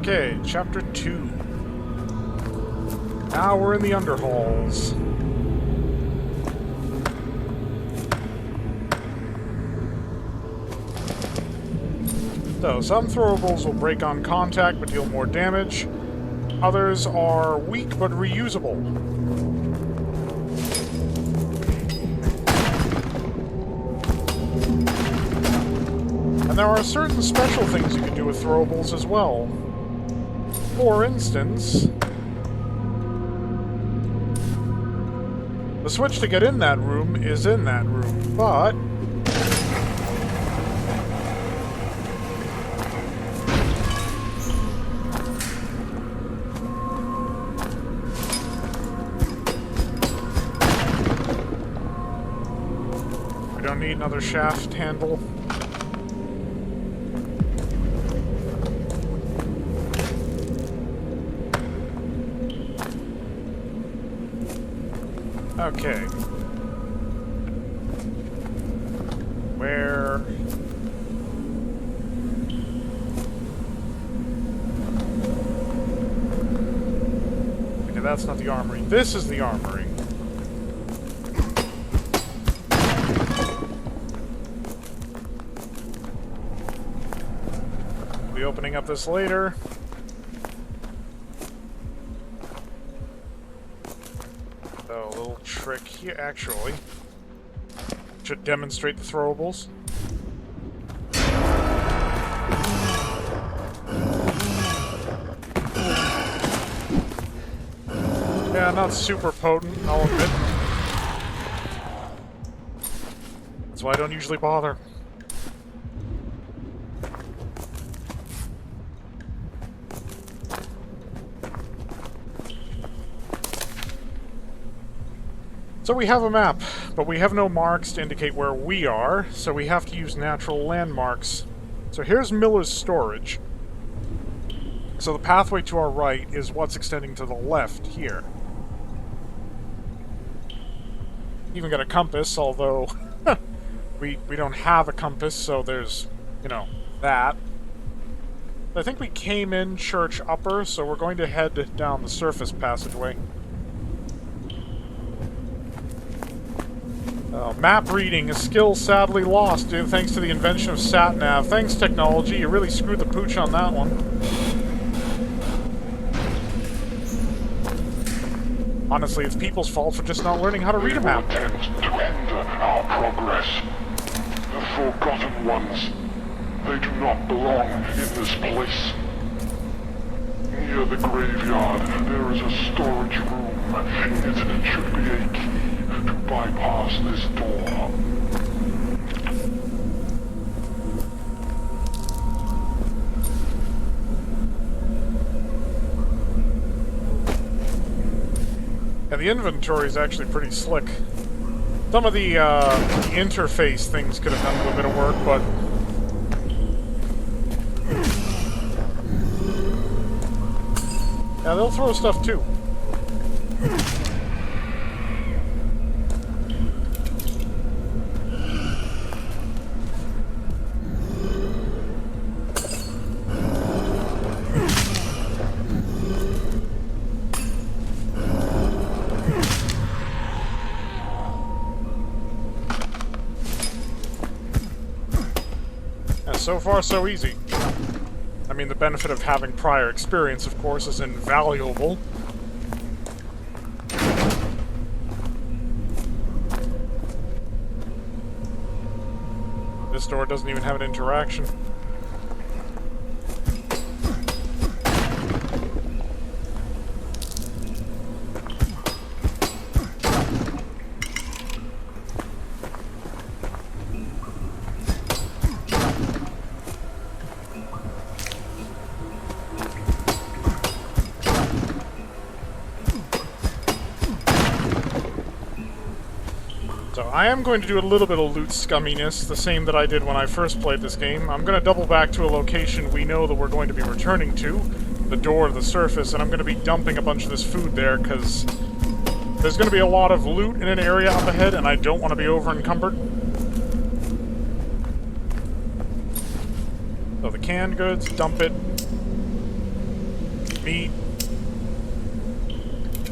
Okay, chapter 2. Now we're in the underhalls. So, some throwables will break on contact but deal more damage. Others are weak but reusable. And there are certain special things you can do with throwables as well. For instance, the switch to get in that room is in that room, but we don't need another shaft handle. Okay. Where... Okay, that's not the armory. This is the armory. We'll be opening up this later. Trick here, actually. Should demonstrate the throwables. Yeah, not super potent, I'll admit. That's why I don't usually bother. So we have a map, but we have no marks to indicate where we are, so we have to use natural landmarks. So here's Miller's storage. So the pathway to our right is what's extending to the left here. Even got a compass, although we don't have a compass, so there's, you know, that. I think we came in Church Upper, so we're going to head down the surface passageway. Map reading, a skill sadly lost due thanks to the invention of sat-nav. Thanks, technology. You really screwed the pooch on that one. Honestly, it's people's fault for just not learning how to read a map. They will attempt to hinder our progress. The Forgotten Ones. They do not belong in this place. Near the graveyard, there is a storage room. In it should be a key to bypass this door. Yeah, the inventory is actually pretty slick. Some of the interface things could have done a little bit of work, but... yeah, they'll throw stuff too. So far, so easy. I mean, the benefit of having prior experience, of course, is invaluable. This door doesn't even have an interaction. I am going to do a little bit of loot scumminess, the same that I did when I first played this game. I'm going to double back to a location we know that we're going to be returning to, the door to the surface, and I'm going to be dumping a bunch of this food there, because there's going to be a lot of loot in an area up ahead, and I don't want to be over-encumbered. So the canned goods, dump it. meat.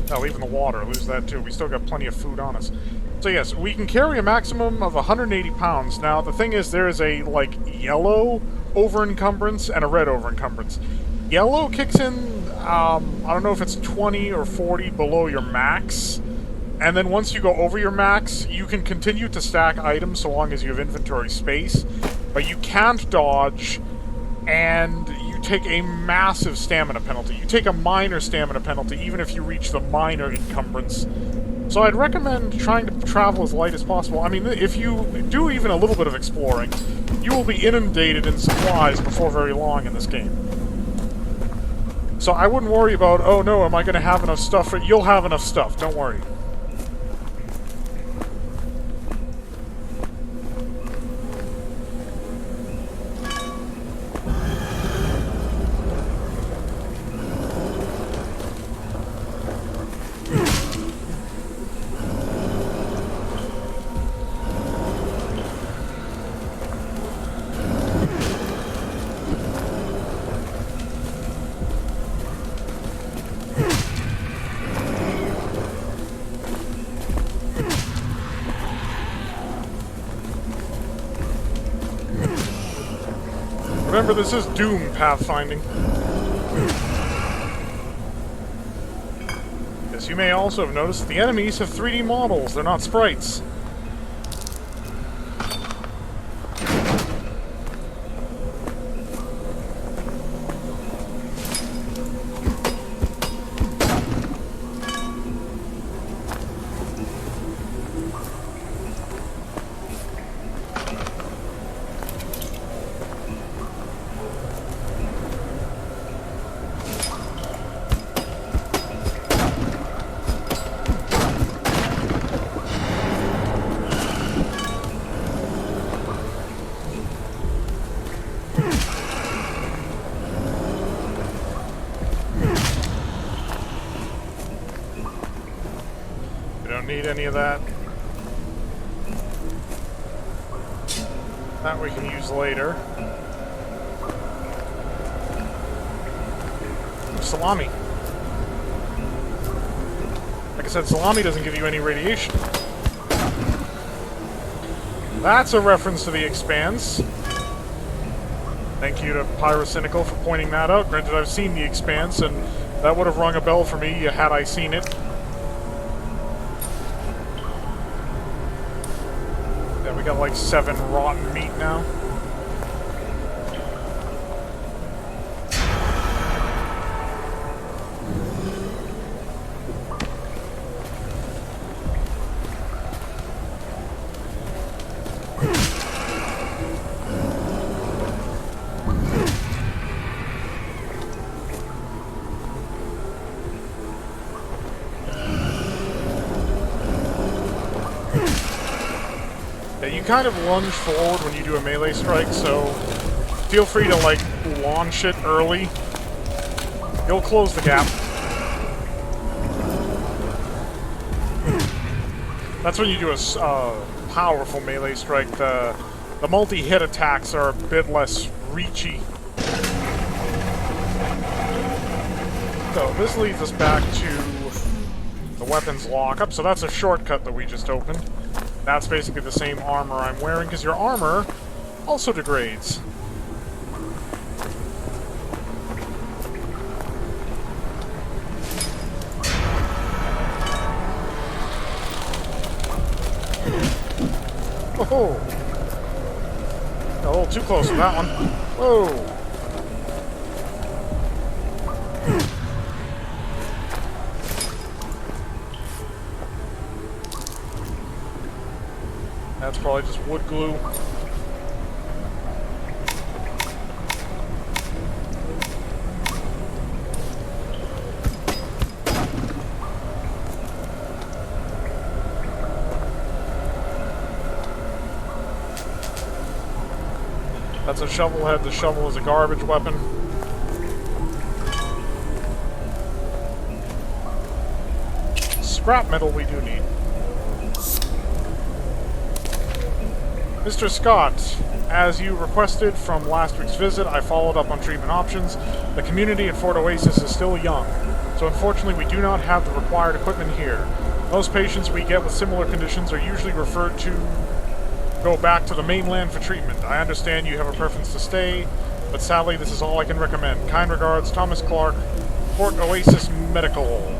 Hell, even the water, lose that too. We still got plenty of food on us. So yes, we can carry a maximum of 180 pounds. Now, the thing is, there is a, like, yellow over-encumbrance and a red over-encumbrance. Yellow kicks in, I don't know if it's 20 or 40 below your max. And then once you go over your max, you can continue to stack items so long as you have inventory space. But you can't dodge, and you take a massive stamina penalty. You take a minor stamina penalty even if you reach the minor encumbrance. So I'd recommend trying to travel as light as possible. I mean, if you do even a little bit of exploring, you will be inundated in supplies before very long in this game. So I wouldn't worry about, oh no, am I going to have enough stuff? You'll have enough stuff, don't worry. Remember, this is Doom pathfinding. Yes, you may also have noticed that the enemies have 3D models. They're not sprites. Need any of that. That we can use later. Salami. Like I said, salami doesn't give you any radiation. That's a reference to The Expanse. Thank you to Pyrocynical for pointing that out. Granted, I've seen The Expanse, and that would have rung a bell for me had I seen it. We got like 7 rotten meat now. You kind of lunge forward when you do a melee strike, so feel free to, like, launch it early. You'll close the gap. That's when you do a powerful melee strike. The multi-hit attacks are a bit less reachy. So this leads us back to the weapons lockup, so that's a shortcut that we just opened. That's basically the same armor I'm wearing, because your armor also degrades. Oh! A little too close to that one. Whoa! That's probably just wood glue. That's a shovel head. The shovel is a garbage weapon. Scrap metal we do need. Mr. Scott, as you requested from last week's visit, I followed up on treatment options. The community at Fort Oasis is still young, so unfortunately we do not have the required equipment here. Most patients we get with similar conditions are usually referred to go back to the mainland for treatment. I understand you have a preference to stay, but sadly this is all I can recommend. Kind regards, Thomas Clark, Fort Oasis Medical.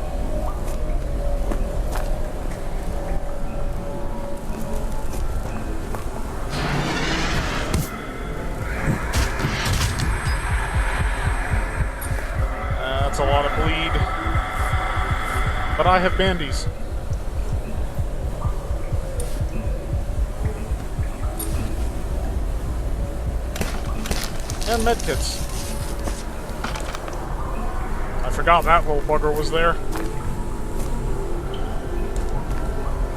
That's a lot of bleed. But I have bandies. And medkits. I forgot that little bugger was there.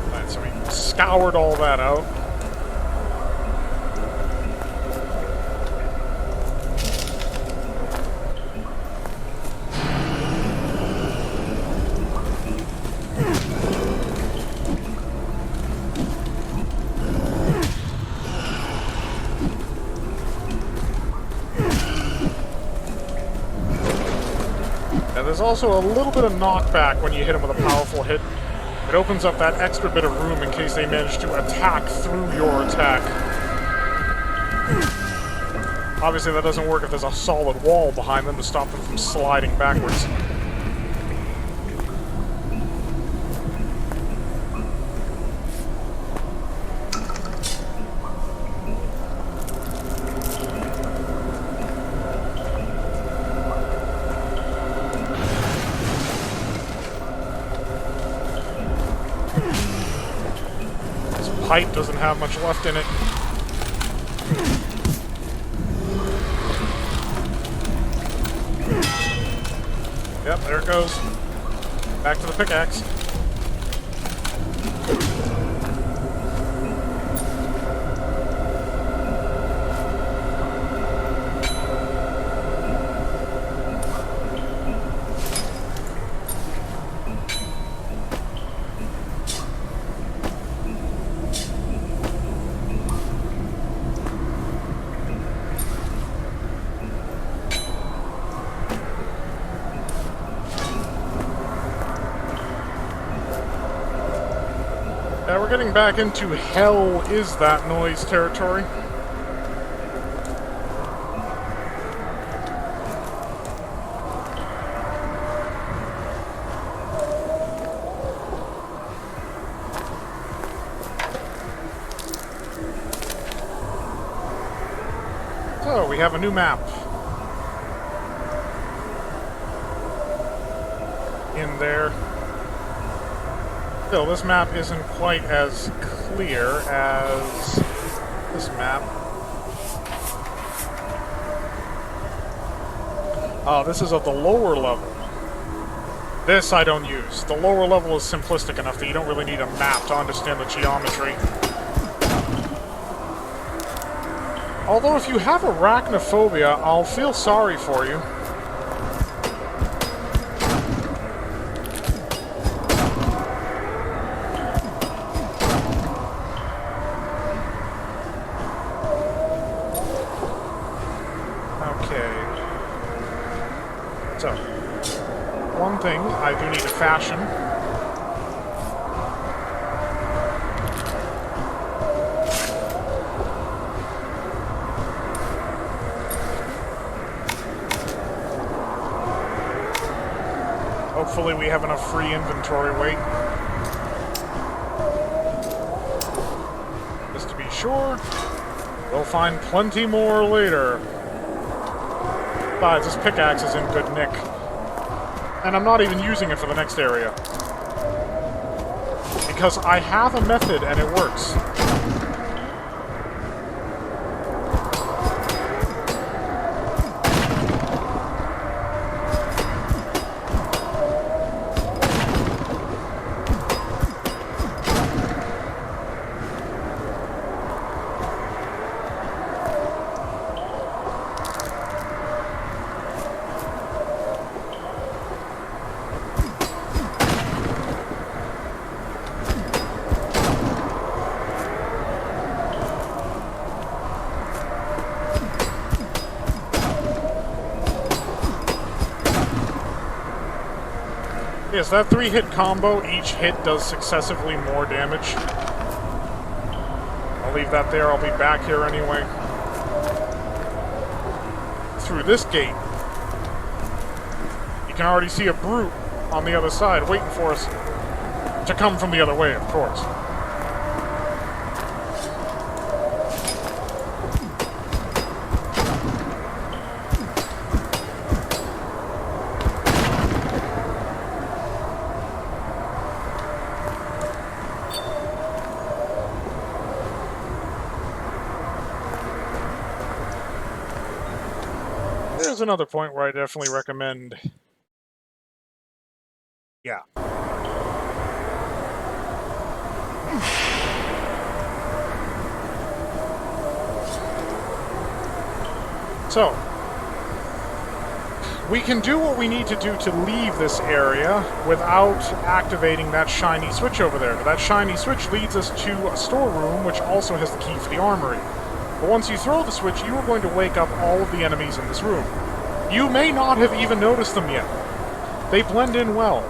Alright, so we scoured all that out. There's also a little bit of knockback when you hit him with a powerful hit. It opens up that extra bit of room in case they manage to attack through your attack. Obviously that doesn't work if there's a solid wall behind them to stop them from sliding backwards. Pipe doesn't have much left in it. Yep, there it goes. Back to the pickaxe. We're getting back into hell is that noise territory. So, we have a new map. In there. Still, this map isn't quite as clear as this map. Oh, this is of the lower level. This I don't use. The lower level is simplistic enough that you don't really need a map to understand the geometry. Although if you have arachnophobia, I'll feel sorry for you. So, one thing I do need to fashion. Hopefully we have enough free inventory weight. Just to be sure, we'll find plenty more later. Besides, this pickaxe is in good nick. And I'm not even using it for the next area. Because I have a method and it works. Yes, that 3-hit combo, each hit does successively more damage. I'll leave that there, I'll be back here anyway. Through this gate. You can already see a brute on the other side waiting for us to come from the other way, of course. There's another point where I definitely recommend... Yeah. So, we can do what we need to do to leave this area without activating that shiny switch over there. That shiny switch leads us to a storeroom, which also has the key for the armory. But once you throw the switch, you are going to wake up all of the enemies in this room. You may not have even noticed them yet. They blend in well.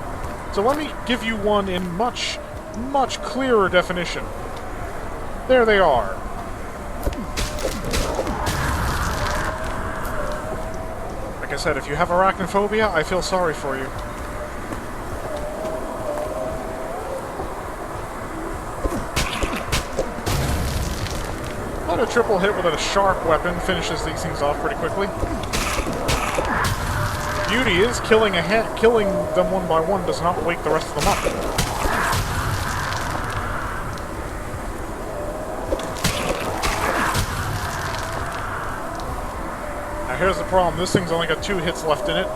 So let me give you one in much, much clearer definition. There they are. Like I said, if you have arachnophobia, I feel sorry for you. But a triple hit with a sharp weapon finishes these things off pretty quickly. Beauty is killing them one by one does not wake the rest of them up. Now here's the problem, this thing's only got 2 hits left in it.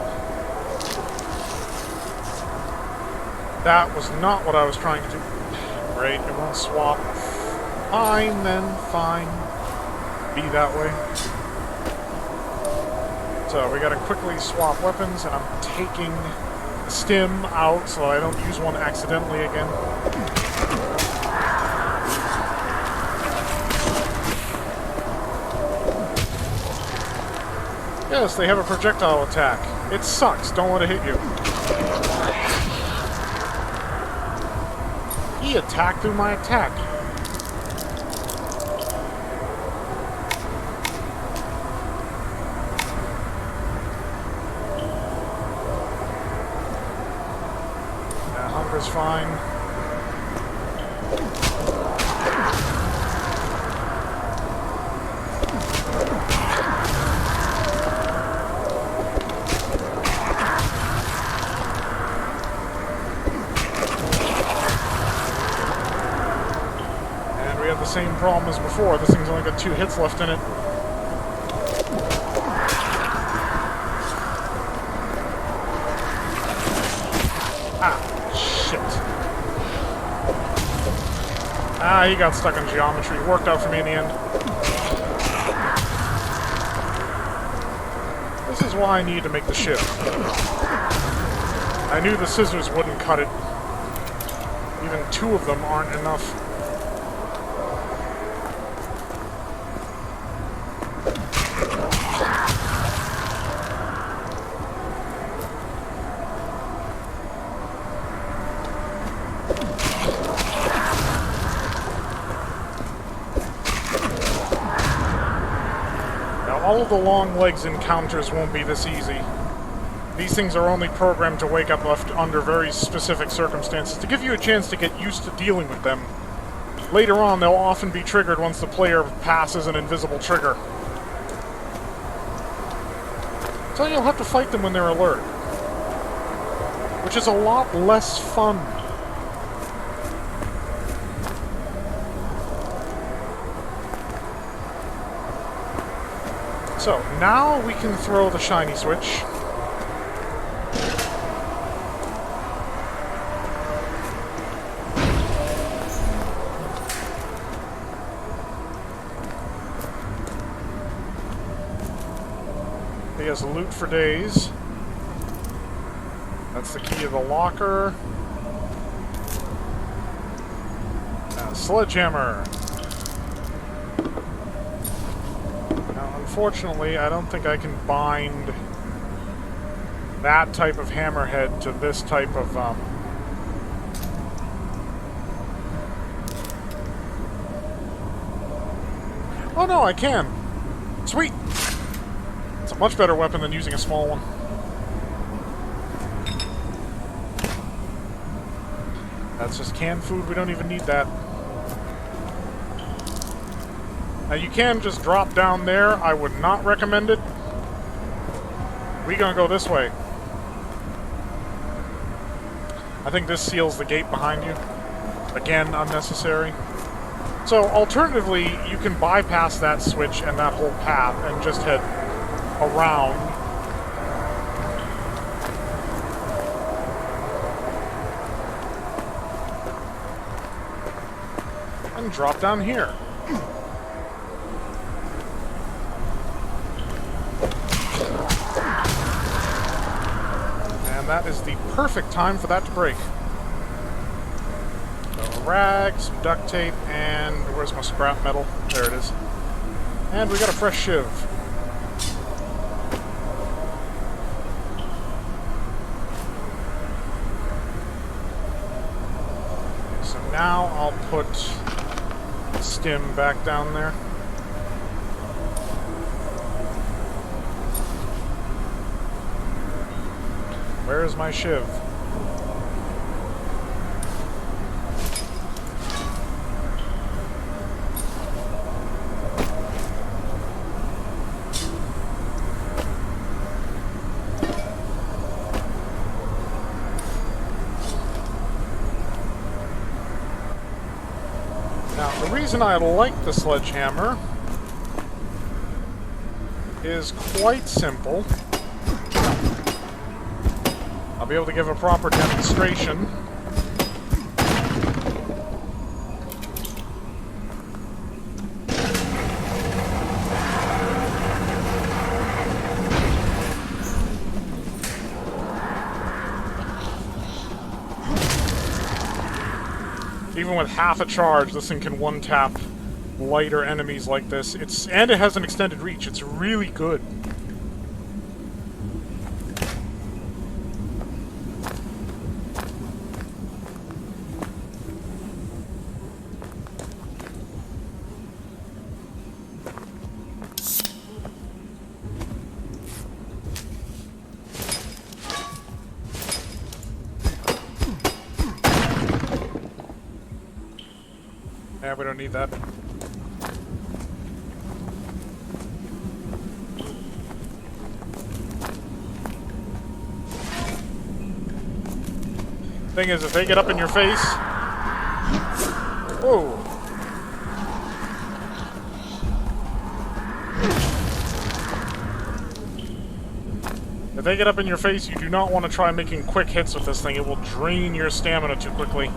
That was not what I was trying to do. Great, it won't swap. Fine then, fine. Be that way. So we gotta quickly swap weapons, and I'm taking the stim out so I don't use one accidentally again. Yes, they have a projectile attack. It sucks, don't let it hit you. He attacked through my attack. Hunger's fine. And we have the same problem as before. This thing's only got 2 hits left in it. Ah, he got stuck in geometry. Worked out for me in the end. This is why I need to make the shift. I knew the scissors wouldn't cut it. Even 2 of them aren't enough. All of the long legs encounters won't be this easy. These things are only programmed to wake up under very specific circumstances, to give you a chance to get used to dealing with them. Later on, they'll often be triggered once the player passes an invisible trigger. So you'll have to fight them when they're alert. Which is a lot less fun. So, now we can throw the shiny switch. He has loot for days. That's the key of the locker. Sledgehammer. Unfortunately, I don't think I can bind that type of hammerhead to this type of, Oh no, I can! Sweet! It's a much better weapon than using a small one. That's just canned food, we don't even need that. Now you can just drop down there, I would not recommend it. We're gonna go this way. I think this seals the gate behind you. Again, unnecessary. So, alternatively, you can bypass that switch and that whole path and just head around. And drop down here. And that is the perfect time for that to break. So, a rag, some duct tape, and where's my scrap metal? There it is. And we got a fresh shiv. So now I'll put stim back down there. Where is my shiv? Now, the reason I like the sledgehammer is quite simple. I'll be able to give a proper demonstration. Even with half a charge, this thing can one-tap lighter enemies like this. And it has an extended reach. It's really good. Yeah, we don't need that. Thing is, if they get up in your face... Whoa! If they get up in your face, you do not want to try making quick hits with this thing. It will drain your stamina too quickly.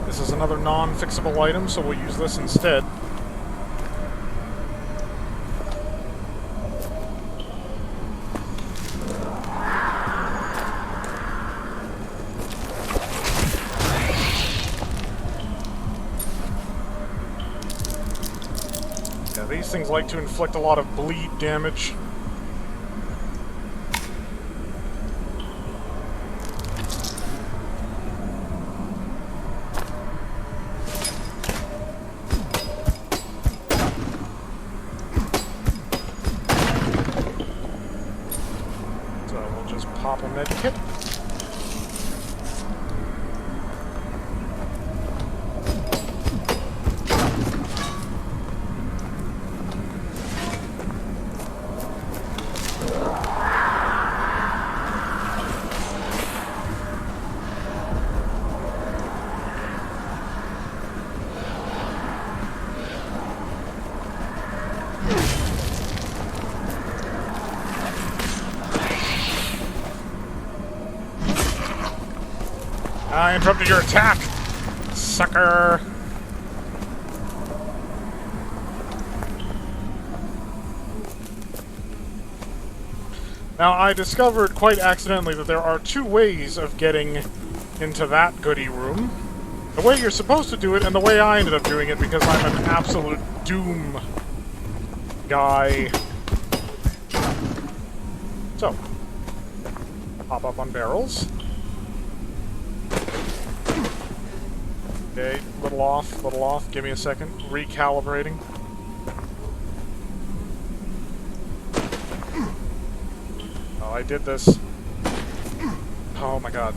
This is another non-fixable item, so we'll use this instead. Yeah, these things like to inflict a lot of bleed damage. Pop a med kit. I interrupted your attack, sucker! Now, I discovered quite accidentally that there are two ways of getting into that goodie room. The way you're supposed to do it, and the way I ended up doing it, because I'm an absolute doom guy. So, pop up on barrels. Okay, little off, give me a second. Recalibrating. Oh, I did this. Oh my god.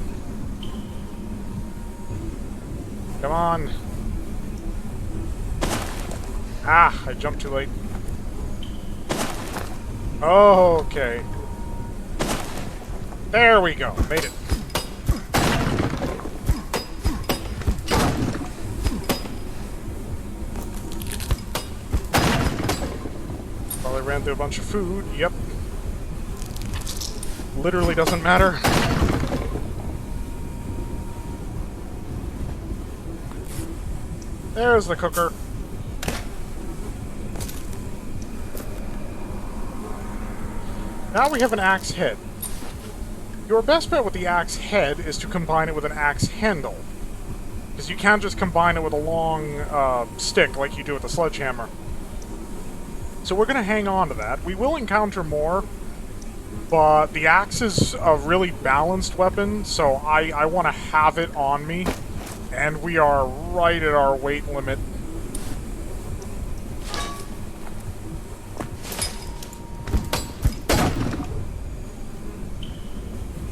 Come on. Ah, I jumped too late. Okay. There we go. Made it. Probably ran through a bunch of food. Yep. Literally doesn't matter. There's the cooker. Now we have an axe head. Your best bet with the axe head is to combine it with an axe handle. Because you can't just combine it with a long stick like you do with a sledgehammer. So we're going to hang on to that. We will encounter more, but the axe is a really balanced weapon, so I want to have it on me. And we are right at our weight limit.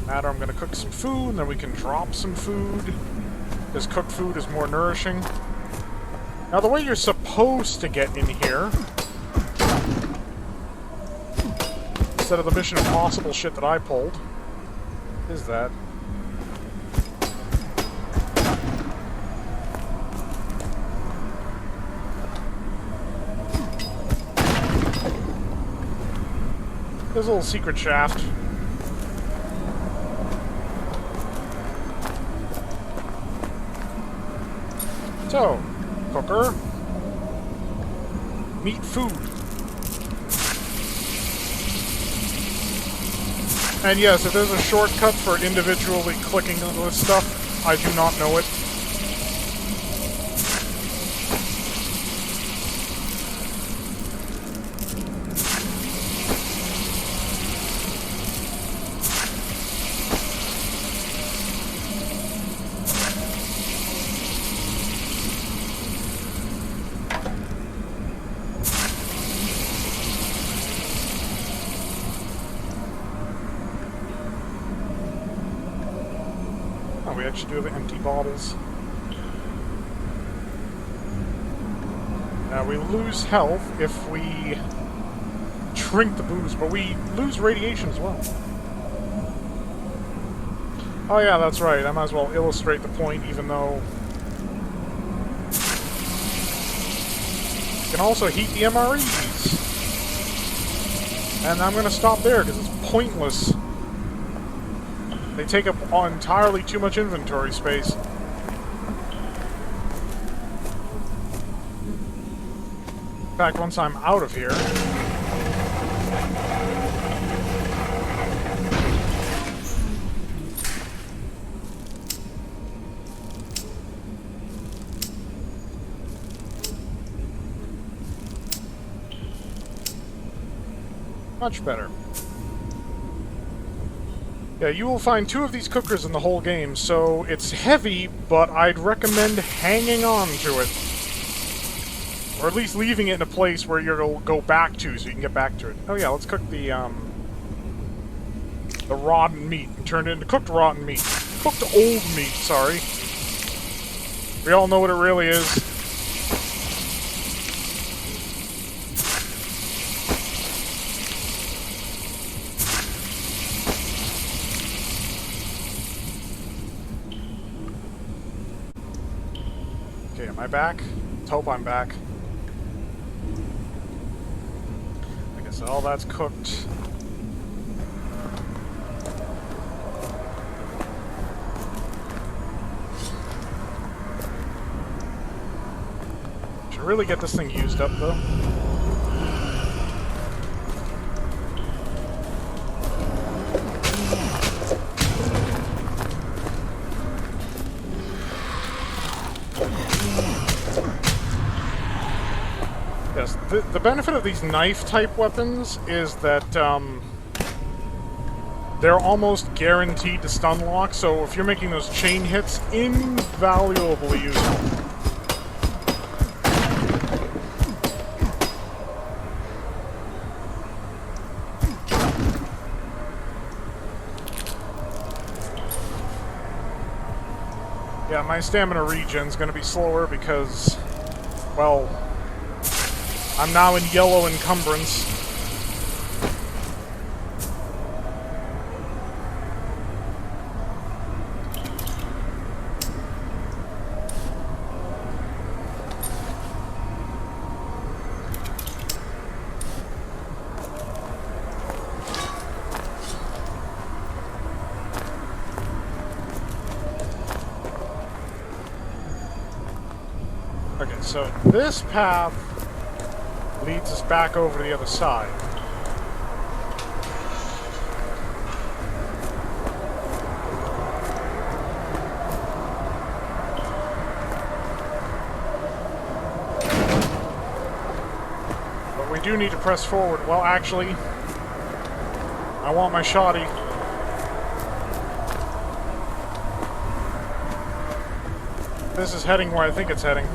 Matter, I'm going to cook some food, and then we can drop some food. Because cooked food is more nourishing. Now, the way you're supposed to get in here, instead of the Mission Impossible shit that I pulled, is that. There's a little secret shaft. So, cooker. Meat food. And yes, if there's a shortcut for individually clicking on this stuff, I do not know it. We actually do have empty bottles. Now we lose health if we drink the booze, but we lose radiation as well. Oh yeah, that's right. I might as well illustrate the point, even though you can also heat the MREs. And I'm going to stop there because it's pointless. They take up entirely too much inventory space. In fact, once I'm out of here... much better. Yeah, you will find 2 of these cookers in the whole game, so it's heavy, but I'd recommend hanging on to it. Or at least leaving it in a place where you'll go back to, so you can get back to it. Oh yeah, let's cook the rotten meat. And turn it into cooked rotten meat. Cooked old meat, sorry. We all know what it really is. Okay, am I back? Let's hope I'm back. I guess all that's cooked. Should really get this thing used up, though. the benefit of these knife-type weapons is that they're almost guaranteed to stun lock, so if you're making those chain hits, invaluably useful. Yeah, my stamina regen's gonna be slower because, well, I'm now in yellow encumbrance. Okay, so this path leads us back over to the other side. But we do need to press forward. Well, actually, I want my shoddy. This is heading where I think it's heading.